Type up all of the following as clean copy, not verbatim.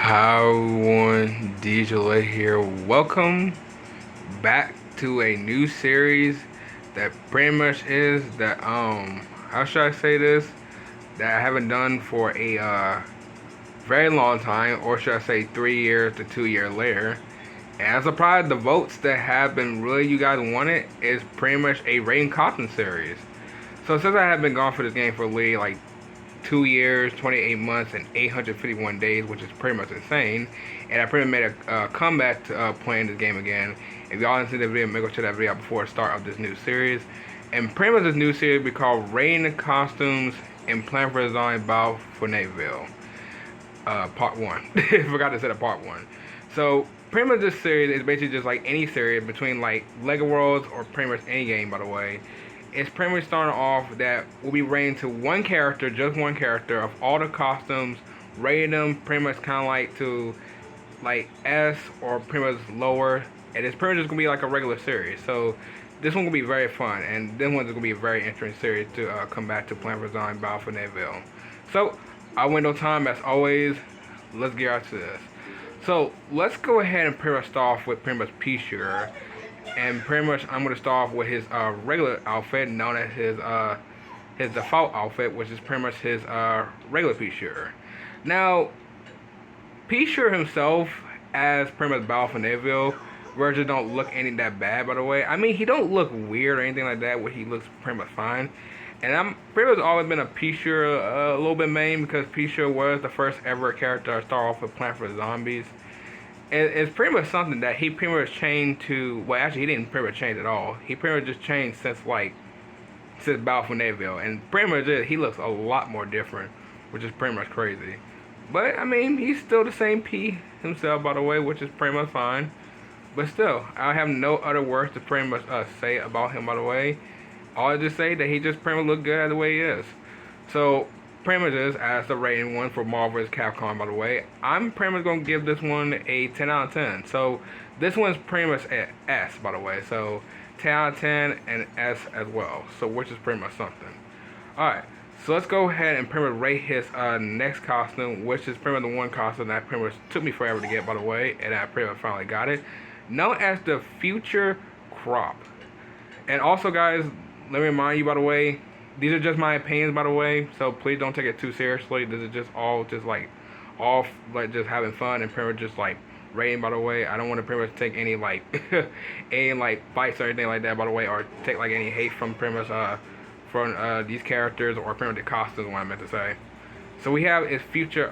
Hi everyone, DJ here. Welcome back to a new series that pretty much is that how should I say this? That I haven't done for a very long time, or should I say 3 years to 2 year later. And as a part of the votes that have been really you guys wanted is pretty much a rating Compton series. So since I have been gone for this game for really like 2 years, 28 months, and 851 days, which is pretty much insane. And I pretty much made a comeback to playing this game again. If y'all didn't see the video, make go check that video out before the start of this new series. And pretty much this new series will be called Raiding the Costumes and Plan for the Zombie Battle for Neighborville. Part 1. Forgot to say the part 1. So pretty much this series is basically just like any series between like Lego Worlds or pretty much any game, by the way. It's pretty much starting off that we'll be rating to one character, just one character of all the costumes, rating them pretty much kind of like to like S or pretty much lower, and it's pretty much just gonna be like a regular series. So this one will be very fun, and this one's gonna be a very interesting series to come back to Plan for Zombie Battle for Neighborville. So I wait no time as always. Let's get out to this. So let's go ahead and pretty much start off with pretty much Pea Sugar. And pretty much I'm going to start off with his regular outfit, known as his default outfit, which is pretty much his regular Pea Sugar. Now, Pea Sugar himself, as pretty much Battle for Neighborville, versions don't look any that bad, by the way. I mean, he don't look weird or anything like that, where he looks pretty much fine. And I'm pretty much always been a Pea Sugar a little bit main, because Pea Sugar was the first ever character to start off with Plant for Zombies. It's pretty much something that he pretty much changed to. Well, actually, he didn't pretty much change at all. He pretty much just changed since Battle for Neighborville, and pretty much he looks a lot more different, which is pretty much crazy. But I mean, he's still the same P himself, by the way, which is pretty much fine. But still, I have no other words to pretty much say about him, by the way. All I just say that he just pretty much look good as the way he is. So pretty much is as the rating one for Marvel vs. Capcom, by the way. I'm pretty much going to give this one a 10 out of 10. So this one's pretty much an S, by the way. So 10 out of 10 and S as well. So which is pretty much something. Alright, so let's go ahead and pretty much rate his next costume, which is pretty much the one costume that pretty much took me forever to get, by the way. And I pretty much finally got it. Known as the Future Crop. And also, guys, let me remind you, by the way, these are just my opinions, by the way, so please don't take it too seriously. This is just all just just having fun and pretty much just like rating, by the way. I don't want to pretty much take any like any like fights or anything like that, by the way, or take like any hate from pretty much from these characters or pretty much the costumes, what I meant to say. So we have is Future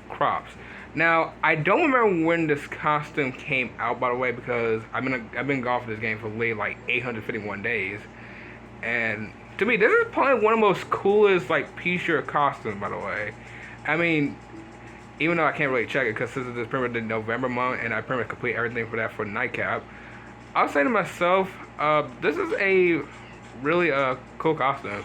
Crops. Now I don't remember when this costume came out, by the way, because I've been gone for this game for literally like 851 days, and to me, this is probably one of the most coolest, like, Pea Sugar costumes, by the way. I mean, even though I can't really check it, because this is pretty much the November month, and I pretty much complete everything for that for Nightcap, I'll say to myself, this is a really cool costume.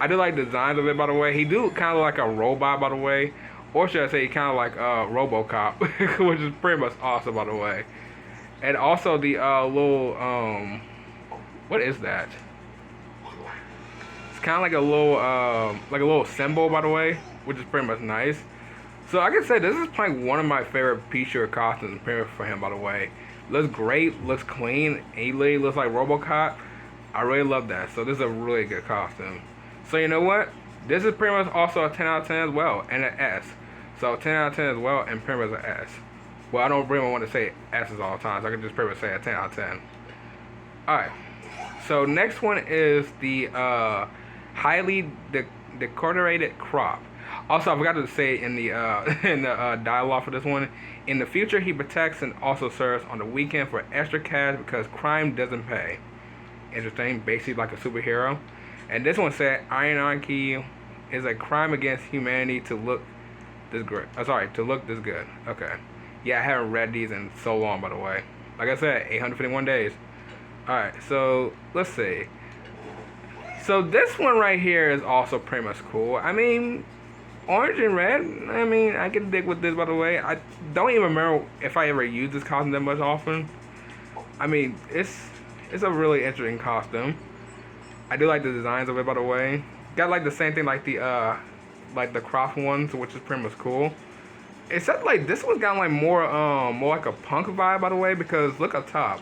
I do like the designs of it, by the way. He do kind of look like a robot, by the way. Or should I say, kind of like RoboCop, which is pretty much awesome, by the way. And also the little, what is that? Kind of like a little symbol, by the way, which is pretty much nice. So I can say this is probably one of my favorite Pea Sugar costumes for him, by the way. Looks great, looks clean, and he literally looks like RoboCop. I really love that. So this is a really good costume. So you know what? This is pretty much also a 10 out of 10 as well, and an S. So 10 out of 10 as well, and pretty much an S. Well, I don't really want to say S's all the time, so I can just pretty much say a 10 out of 10. Alright. So next one is the highly decorated crop. Also, I forgot to say in the dialogue for this one, in the future he protects and also serves on the weekend for extra cash because crime doesn't pay. Interesting, basically like a superhero. And this one said, anarchy is a crime against humanity to look this good. To look this good. Okay. Yeah, I haven't read these in so long, by the way. Like I said, 851 days. Alright, so let's see. So this one right here is also pretty much cool. I mean, orange and red, I mean, I can dig with this, by the way. I don't even remember if I ever used this costume that much often. I mean, it's a really interesting costume. I do like the designs of it, by the way. Got like the same thing like the crop ones, which is pretty much cool. It said like this one's got like more like a punk vibe, by the way, because look up top.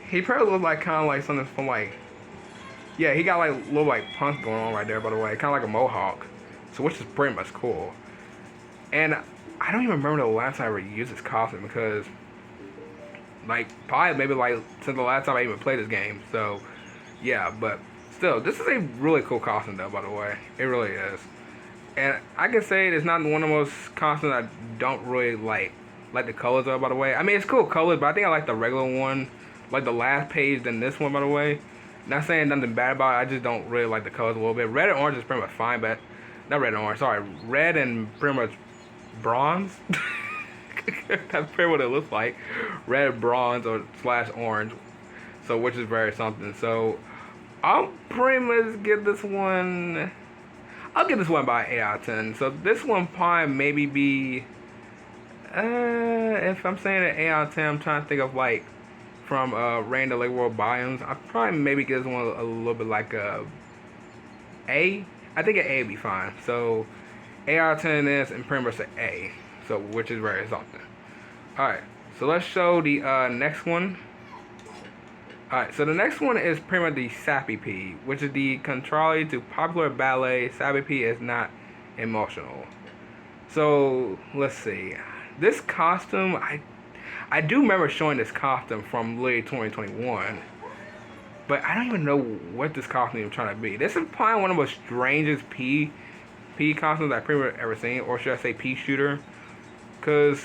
He probably looks like kind of like something from like, yeah, he got like little like punk going on right there, by the way, kind of like a mohawk. So which is pretty much cool. And I don't even remember the last time I ever used this costume because like probably maybe like since the last time I even played this game. So yeah, but still, this is a really cool costume though, by the way. It really is. And I can say it's not one of the most costumes I don't really like the colors of, by the way. I mean, it's cool colors, but I think I like the regular one, like the last page than this one, by the way. Not saying nothing bad about it, I just don't really like the colors a little bit. Red and orange is pretty much fine, but not red and orange, sorry. Red and pretty much bronze. That's pretty what it looks like. Red, bronze, or slash orange. So which is very something. So I'll pretty much give this one, I'll give this one about 8 out of 10. So this one probably maybe be, if I'm saying an 8 out of 10, I'm trying to think of like from Rain to Lake World Biomes. I'll probably maybe give this one a little bit like a A. I think an A would be fine. So 8 out of 10 is and pretty much an A. So which is very something. Alright, so let's show the next one. Alright, so the next one is pretty much the Sappy P, which is the contrary to popular ballet. Sappy P is not emotional. So let's see. This costume, I do remember showing this costume from literally 2021, but I don't even know what this costume is trying to be. This is probably one of the strangest P costumes I've pretty much ever seen, or should I say P shooter? Cause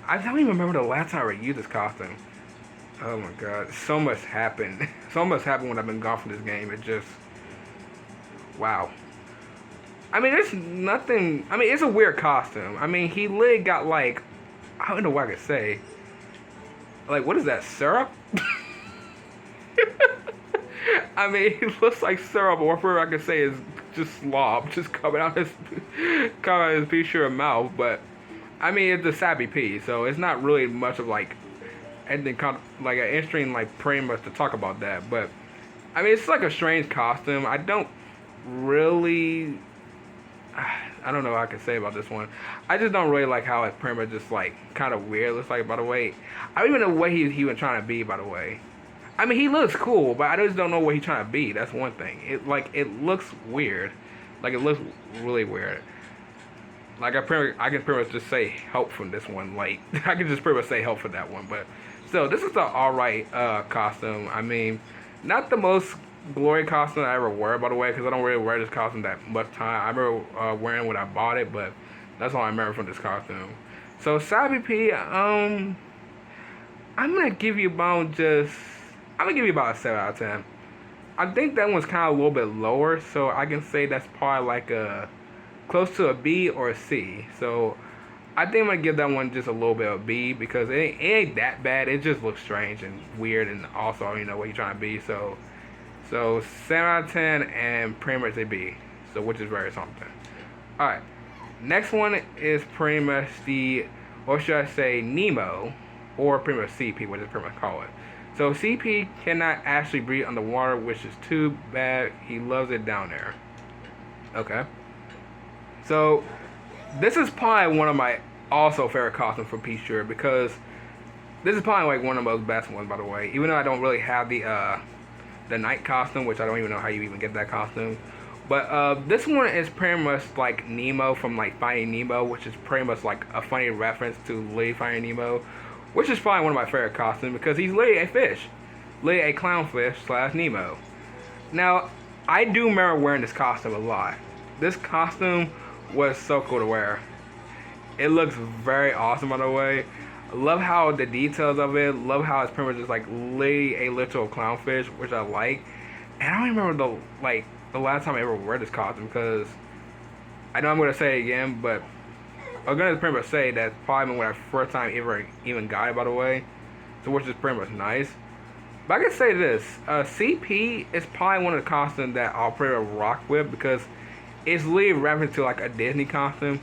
I don't even remember the last time I ever used this costume. Oh my god, so much happened. So much happened when I've been gone from this game. It just, wow. I mean, there's nothing. I mean, it's a weird costume. I mean, he literally got like, I don't know what I could say. Like, what is that, syrup? I mean, he looks like syrup, or whatever I could say is just slob, just coming out his P-shirt mouth. But I mean, it's the Sappy P, so it's not really much of like anything like an interesting like pretty much to talk about that. But I mean, it's like a strange costume. I don't really, I don't know what I can say about this one. I just don't really like how it's pretty much just like kind of weird. Looks like, by the way, I don't even know what he was trying to be, by the way. I mean, he looks cool, but I just don't know what he's trying to be. That's one thing. It looks weird. Like, it looks really weird. Like, I can pretty much just say help from this one. Like, I can just pretty much say help for that one. But still, this is an alright costume. I mean, not the most glory costume I ever wear, by the way, because I don't really wear this costume that much time. I remember wearing it when I bought it, but that's all I remember from this costume. So, Sappy P, I'm going to give you about a 7 out of 10. I think that one's kind of a little bit lower, so I can say that's probably like a close to a B or a C. So I think I'm gonna give that one just a little bit of a B because it ain't that bad. It just looks strange and weird, and also you know what you're trying to be. So 7 out of 10 and pretty much a B. So which is very something. All right, next one is pretty much the, or should I say Nemo, or pretty much CP, what they pretty much call it. So CP cannot actually breathe underwater, which is too bad. He loves it down there. Okay. So this is probably one of my also favorite costumes from Peace Shooter because this is probably like one of the most best ones, by the way. Even though I don't really have the night costume, which I don't even know how you even get that costume. But this one is pretty much like Nemo from like Finding Nemo, which is pretty much like a funny reference to Lily Finding Nemo. Which is probably one of my favorite costumes because he's literally a fish. Literally a clownfish / Nemo. Now, I do remember wearing this costume a lot. This costume was so cool to wear. It looks very awesome, by the way. I love how the details of it. Love how it's pretty much just like literally a literal clownfish, which I like. And I don't remember the last time I ever wore this costume because I know I'm going to say it again, but I'm gonna pretty much say that's probably when I first time ever even got it, by the way. So which is pretty much nice. But I can say this, CP is probably one of the costumes that I'll pretty much rock with because it's literally reference to like a Disney costume.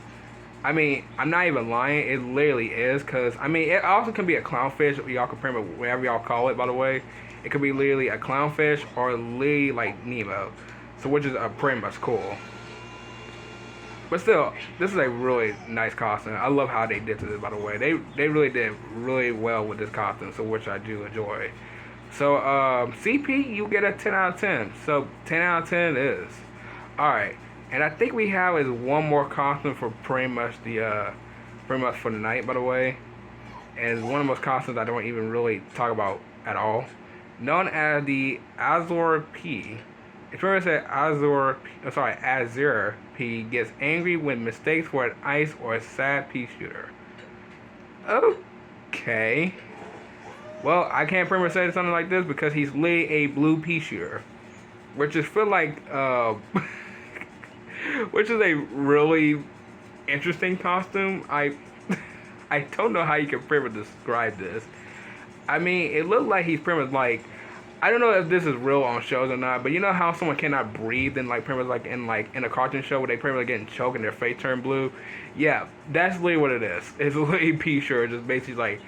I mean, I'm not even lying, it literally is, because I mean it also can be a clownfish, y'all can pretty much whatever y'all call it, by the way. It could be literally a clownfish or literally like Nemo. So which is pretty much cool. But still, this is a really nice costume. I love how they did this, by the way. They really did really well with this costume, so which I do enjoy. So CP, you get a 10 out of 10. So 10 out of 10 is. Alright. And I think we have is one more costume for pretty much for the night, by the way. And it's one of the most costumes I don't even really talk about at all. Known as the Azure P. If you ever said Azure P gets angry when mistakes for an ice or a sad pea shooter. Okay. Well, I can't pretty much say something like this because he's literally a blue pea shooter. Which is feel like which is a really interesting costume. I don't know how you can pretty much describe this. I mean, it looked like he's pretty much like, I don't know if this is real on shows or not, but you know how someone cannot breathe in like pretty much like in a cartoon show where they pretty much getting choked and their face turn blue? Yeah, that's literally what it is. It's literally pea shirt, just basically like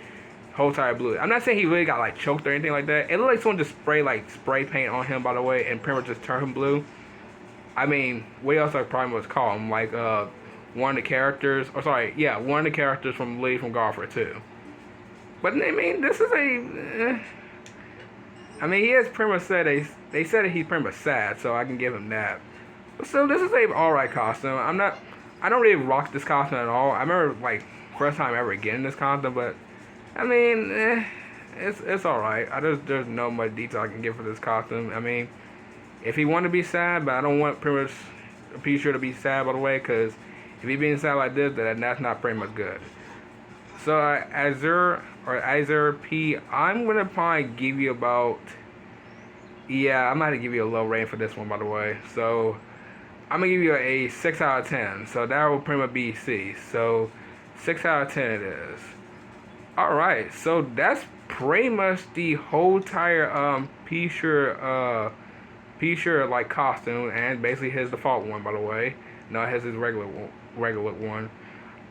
whole entire blue. I'm not saying he really got like choked or anything like that. It looked like someone just spray paint on him, by the way, and pretty much just turn him blue. I mean, what else I probably was call him? Like one of the characters, one of the characters from Lee from Golfer too. But I mean, this is a. I mean, he has pretty much said they said that he's pretty much sad, so I can give him that. But still, this is a alright costume. I don't really rock this costume at all. I remember like first time ever getting this costume, but I mean, it's alright. There's no much detail I can give for this costume. I mean, if he want to be sad, but I don't want pretty much a pea shooter to be sad, by the way, because if he being sad like this, then that's not pretty much good. So Azure P, I'm gonna probably give you about, yeah, I'm gonna give you a low rating for this one, by the way. So I'm gonna give you a 6 out of 10. So that will pretty much be C. So 6 out of 10 it is. All right, so that's pretty much the whole entire P-shirt like costume, and basically his default one, by the way. No, his regular one.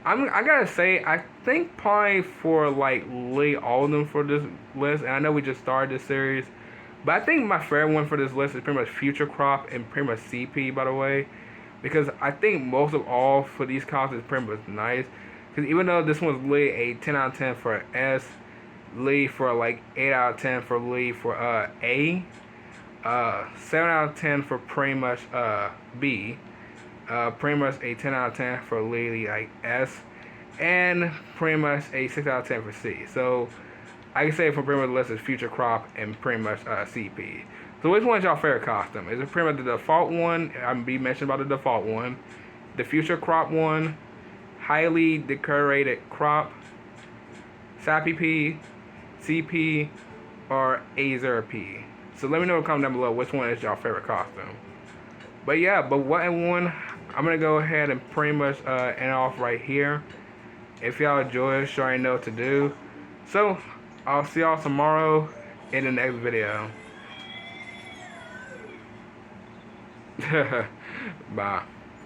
I gotta say, I think probably for like Lee Alden for this list, and I know we just started this series, but I think my favorite one for this list is pretty much Future Crop and pretty much CP, by the way, because I think most of all for these costumes is pretty much nice. Because even though this one's Lee a 10 out of 10 for S, Lee for like 8 out of 10 for Lee for A, 7 out of 10 for pretty much B. Pretty much a 10 out of 10 for Lee like S, and pretty much a 6 out of 10 for C. So I can say for pretty much the list is Future Crop and pretty much CP. So which one is y'all favorite costume? Is it pretty much the default one? I'm be mentioned about the default one, the Future Crop one, highly decorated crop, Sappy P, CP, or Azure P? So let me know in the comment down below which one is y'all favorite costume. But yeah, but what one, I'm gonna go ahead and pretty much end off right here. If y'all enjoy it, you already know what to do. So I'll see y'all tomorrow in the next video. Bye.